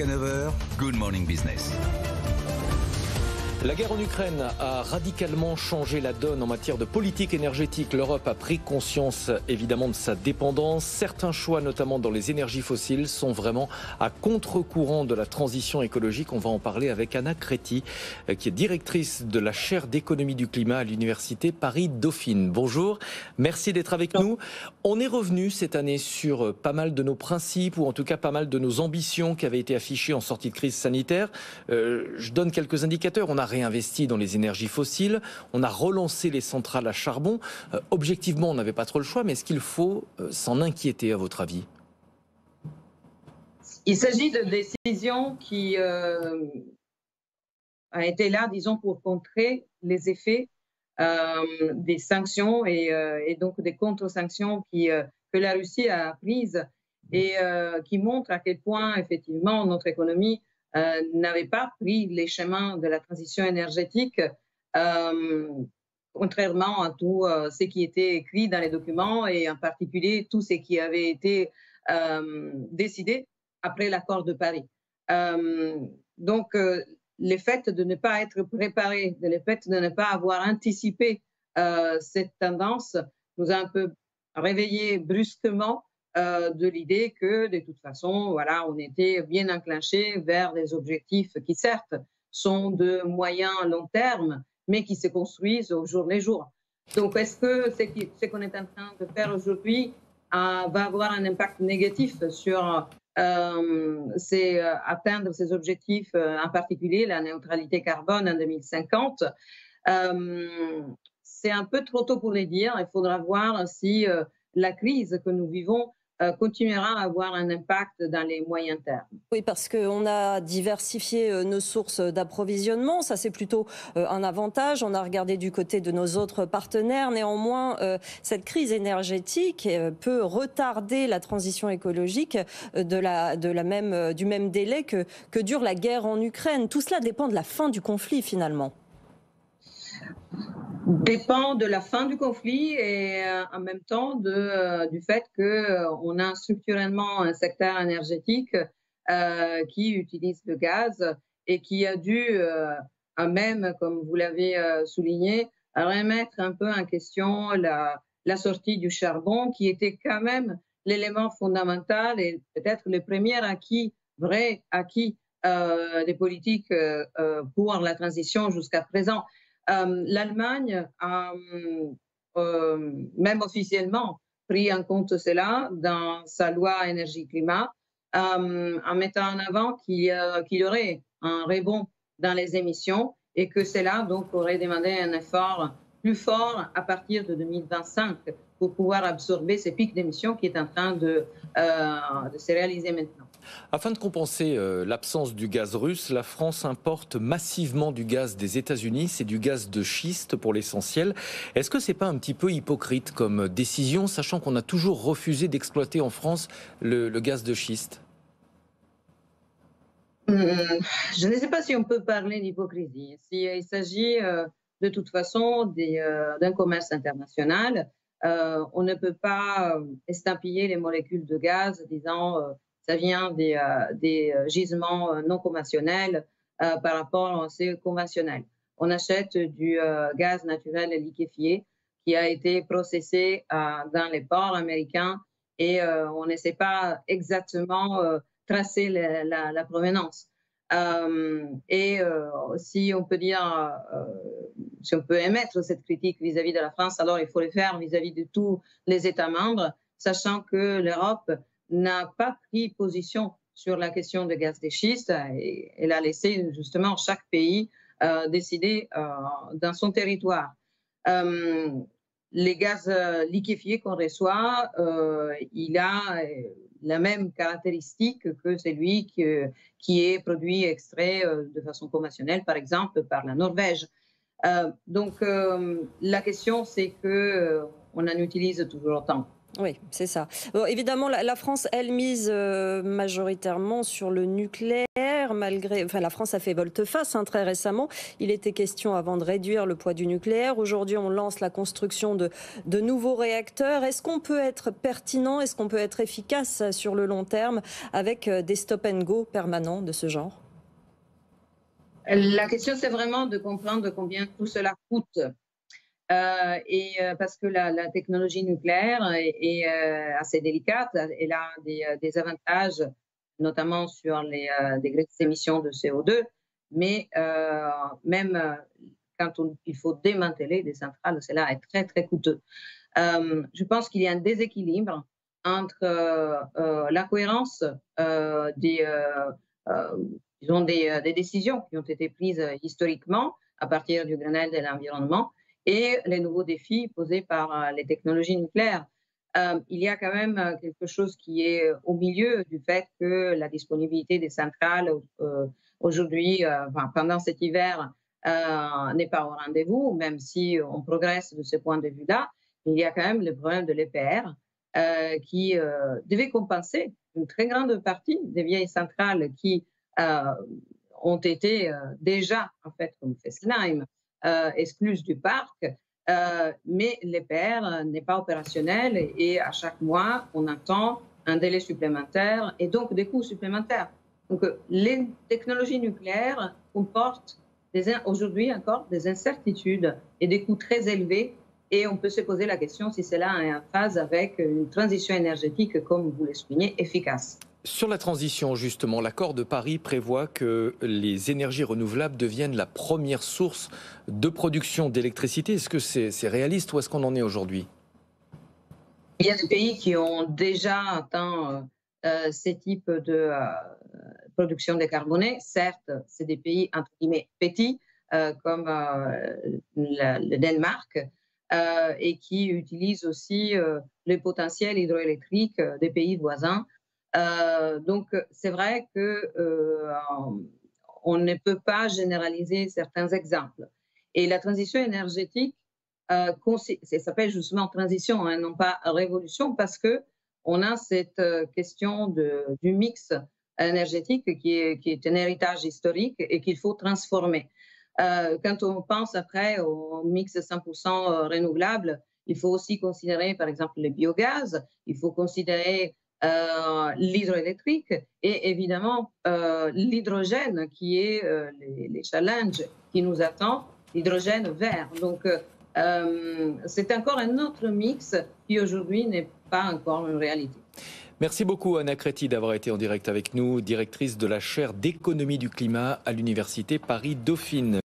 Jusqu'à 9 heures, Good Morning Business. La guerre en Ukraine a radicalement changé la donne en matière de politique énergétique. L'Europe a pris conscience évidemment de sa dépendance. Certains choix, notamment dans les énergies fossiles, sont vraiment à contre-courant de la transition écologique. On va en parler avec Anna Créti, qui est directrice de la chaire d'économie du climat à l'université Paris-Dauphine. Bonjour, merci d'être avec nous. On est revenu cette année sur pas mal de nos principes, ou en tout cas pas mal de nos ambitions qui avaient été affichées en sortie de crise sanitaire. Je donne quelques indicateurs. On a réinvesti dans les énergies fossiles, on a relancé les centrales à charbon. Objectivement, on n'avait pas trop le choix, mais est-ce qu'il faut s'en inquiéter à votre avis ? Il s'agit de décisions qui a été là, disons, pour contrer les effets des sanctions et donc des contre-sanctions que la Russie a prises et qui montrent à quel point, effectivement, notre économie n'avait pas pris les chemins de la transition énergétique, contrairement à tout ce qui était écrit dans les documents et en particulier tout ce qui avait été décidé après l'accord de Paris. Donc, le fait de ne pas être préparé, le fait de ne pas avoir anticipé cette tendance nous a un peu réveillés brusquement de l'idée que, de toute façon, voilà, on était bien enclenché vers des objectifs qui, certes, sont de moyen long terme, mais qui se construisent au jour le jour. Donc, est-ce que ce qu'on est en train de faire aujourd'hui va avoir un impact négatif sur atteindre ces objectifs, en particulier la neutralité carbone en 2050? C'est un peu trop tôt pour les dire. Il faudra voir si la crise que nous vivons continuera à avoir un impact dans les moyens termes. Oui, parce qu'on a diversifié nos sources d'approvisionnement. Ça, c'est plutôt un avantage. On a regardé du côté de nos autres partenaires. Néanmoins, cette crise énergétique peut retarder la transition écologique du même délai que dure la guerre en Ukraine. Tout cela dépend de la fin du conflit, finalement. Dépend de la fin du conflit et en même temps du fait qu'on a structurellement un secteur énergétique qui utilise le gaz et qui a dû, même, comme vous l'avez souligné, remettre un peu en question la sortie du charbon, qui était quand même l'élément fondamental et peut-être le premier vrai acquis des politiques pour la transition jusqu'à présent. L'Allemagne a, même officiellement, pris en compte cela dans sa loi énergie-climat, en mettant en avant qu'il y aurait un rebond dans les émissions et que cela donc aurait demandé un effort plus fort à partir de 2025 pour pouvoir absorber ces pics d'émissions qui est en train de se réaliser maintenant. Afin de compenser l'absence du gaz russe, la France importe massivement du gaz des États-Unis. C'est du gaz de schiste pour l'essentiel. Est-ce que c'est pas un petit peu hypocrite comme décision, sachant qu'on a toujours refusé d'exploiter en France le gaz de schiste ? Je ne sais pas si on peut parler d'hypocrisie. Il s'agit de toute façon d'un commerce international. On ne peut pas estampiller les molécules de gaz disant ça vient des gisements non conventionnels par rapport à ces conventionnels. On achète du gaz naturel liquéfié qui a été processé dans les ports américains et on ne sait pas exactement tracer la provenance. Si on peut dire, si on peut émettre cette critique vis-à-vis de la France, alors il faut le faire vis-à-vis de tous les États membres, sachant que l'Europe n'a pas pris position sur la question du gaz de schiste et elle a laissé justement chaque pays décider dans son territoire. Les gaz liquéfiés qu'on reçoit, il a la même caractéristique que celui qui est produit extrait de façon conventionnelle, par exemple par la Norvège. Donc la question, c'est qu'on en utilise toujours autant. Oui, c'est ça. Bon, évidemment, la France, elle mise majoritairement sur le nucléaire, malgré. Enfin, la France a fait volte-face très récemment. Il était question avant de réduire le poids du nucléaire. Aujourd'hui, on lance la construction de nouveaux réacteurs. Est-ce qu'on peut être pertinent, est-ce qu'on peut être efficace sur le long terme avec des stop-and-go permanents de ce genre? La question, c'est vraiment de comprendre combien tout cela coûte. Parce que la technologie nucléaire est assez délicate, elle a des avantages, notamment sur les degrés d'émissions de CO2, mais même quand il faut démanteler des centrales, cela est très, très coûteux. Je pense qu'il y a un déséquilibre entre la cohérence euh, disons des décisions qui ont été prises historiquement à partir du Grenelle de l'environnement et les nouveaux défis posés par les technologies nucléaires. Il y a quand même quelque chose qui est au milieu du fait que la disponibilité des centrales aujourd'hui, pendant cet hiver, n'est pas au rendez-vous, même si on progresse de ce point de vue-là. Il y a quand même le problème de l'EPR qui devait compenser une très grande partie des vieilles centrales qui ont été déjà, en fait, comme Fessenheim, excluses du parc, mais l'EPR n'est pas opérationnel et à chaque mois, on attend un délai supplémentaire et donc des coûts supplémentaires. Donc, les technologies nucléaires comportent aujourd'hui encore des incertitudes et des coûts très élevés. Et on peut se poser la question si cela est en phase avec une transition énergétique, comme vous le soulignez, efficace. Sur la transition, justement, l'accord de Paris prévoit que les énergies renouvelables deviennent la première source de production d'électricité. Est-ce que c'est réaliste ou est-ce qu'on en est aujourd'hui? Il y a des pays qui ont déjà atteint ces types de production décarbonée. Certes, c'est des pays, entre guillemets, petits, comme le Danemark, et qui utilisent aussi le potentiel hydroélectrique des pays voisins. Donc, c'est vrai qu'on ne peut pas généraliser certains exemples. Et la transition énergétique, ça s'appelle justement transition, non pas révolution, parce qu'on a cette question du mix énergétique qui est un héritage historique et qu'il faut transformer. Quand on pense après au mix 100% renouvelable, il faut aussi considérer par exemple le biogaz, il faut considérer l'hydroélectrique et évidemment l'hydrogène qui est les challenges qui nous attendent, l'hydrogène vert. Donc c'est encore un autre mix qui aujourd'hui n'est pas encore une réalité. Merci beaucoup Anna Créti d'avoir été en direct avec nous, directrice de la chaire d'économie du climat à l'Université Paris-Dauphine.